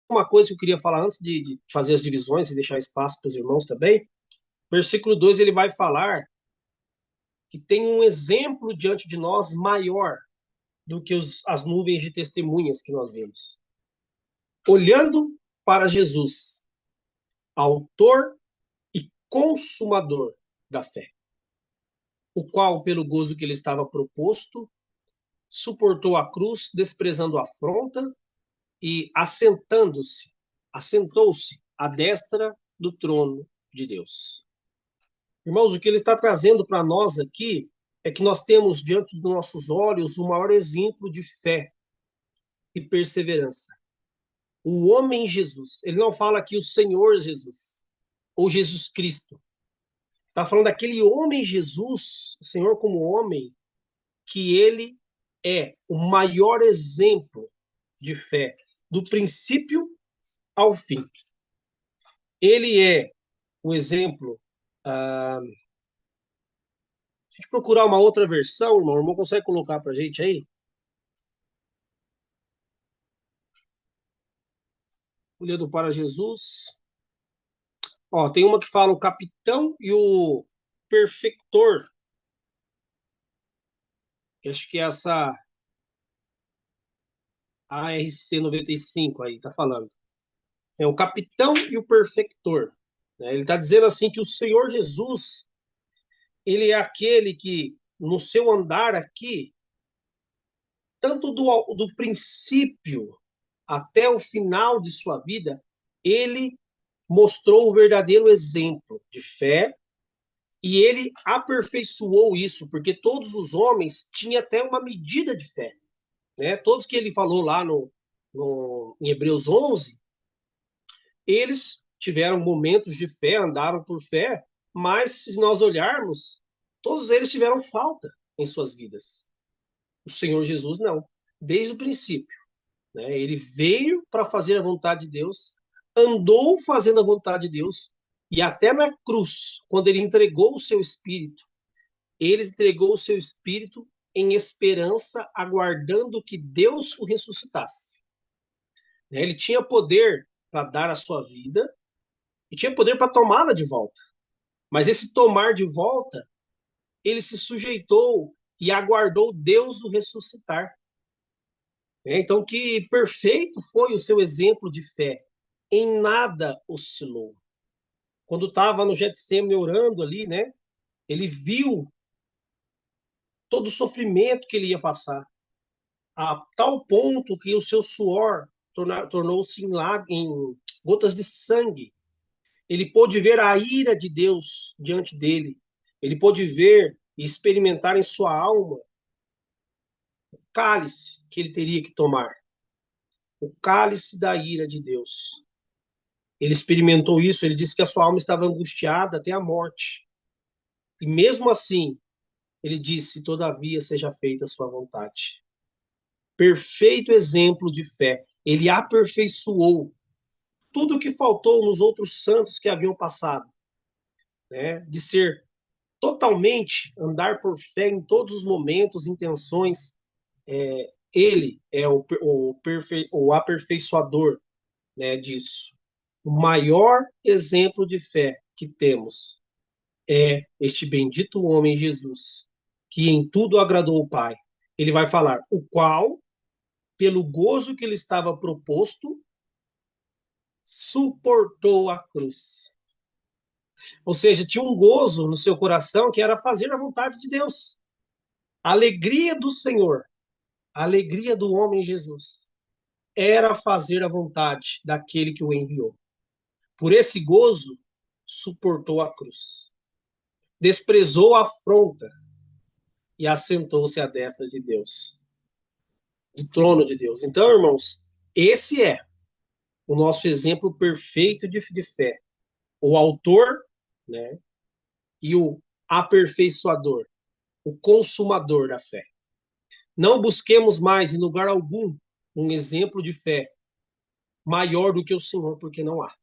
uma coisa que eu queria falar antes de fazer as divisões e deixar espaço para os irmãos também. Versículo 2 ele vai falar que tem um exemplo diante de nós maior do que as nuvens de testemunhas que nós vemos. Olhando para Jesus, autor e consumador da fé, o qual, pelo gozo que lhe estava proposto, suportou a cruz, desprezando a afronta e assentou-se à destra do trono de Deus. Irmãos, o que ele está trazendo para nós aqui é que nós temos diante dos nossos olhos o maior exemplo de fé e perseverança. O homem Jesus. Ele não fala aqui o Senhor Jesus ou Jesus Cristo. Está falando daquele homem Jesus, o Senhor como homem, que ele é o maior exemplo de fé, do princípio ao fim. Ele é o exemplo. Se a gente procurar uma outra versão, irmão, o irmão consegue colocar para a gente aí? Olhando para Jesus. Ó, tem uma que fala o capitão e o perfector. Acho que é essa ARC 95 aí, tá falando. É o capitão e o perfector. Né? Ele está dizendo assim que o Senhor Jesus, ele é aquele que, no seu andar aqui, tanto do princípio até o final de sua vida, ele mostrou o verdadeiro exemplo de fé e ele aperfeiçoou isso, porque todos os homens tinham até uma medida de fé. Né? Todos que ele falou lá em Hebreus 11, eles tiveram momentos de fé, andaram por fé, mas se nós olharmos, todos eles tiveram falta em suas vidas. O Senhor Jesus não, desde o princípio. Né? Ele veio para fazer a vontade de Deus, andou fazendo a vontade de Deus, e até na cruz, quando ele entregou o seu espírito, ele entregou o seu espírito em esperança, aguardando que Deus o ressuscitasse. Ele tinha poder para dar a sua vida e tinha poder para tomá-la de volta. Mas esse tomar de volta, ele se sujeitou e aguardou Deus o ressuscitar. Então, que perfeito foi o seu exemplo de fé. Em nada oscilou. Quando estava no Getsemane orando ali, né? Ele viu todo o sofrimento que ele ia passar, a tal ponto que o seu suor tornou-se em gotas de sangue. Ele pôde ver a ira de Deus diante dele. Ele pôde ver e experimentar em sua alma o cálice que ele teria que tomar. O cálice da ira de Deus. Ele experimentou isso, ele disse que a sua alma estava angustiada até a morte. E mesmo assim, ele disse, todavia seja feita a sua vontade. Perfeito exemplo de fé. Ele aperfeiçoou tudo o que faltou nos outros santos que haviam passado, né? De ser totalmente, andar por fé em todos os momentos, intenções. Ele é o aperfeiçoador, né, disso. O maior exemplo de fé que temos é este bendito homem Jesus, que em tudo agradou o Pai. Ele vai falar, o qual, pelo gozo que lhe estava proposto, suportou a cruz. Ou seja, tinha um gozo no seu coração que era fazer a vontade de Deus. A alegria do Senhor, a alegria do homem Jesus, era fazer a vontade daquele que o enviou. Por esse gozo, suportou a cruz. Desprezou a afronta e assentou-se à destra de Deus, do trono de Deus. Então, irmãos, esse é o nosso exemplo perfeito de fé. O autor, né, e o aperfeiçoador, o consumador da fé. Não busquemos mais, em lugar algum, um exemplo de fé maior do que o Senhor, porque não há.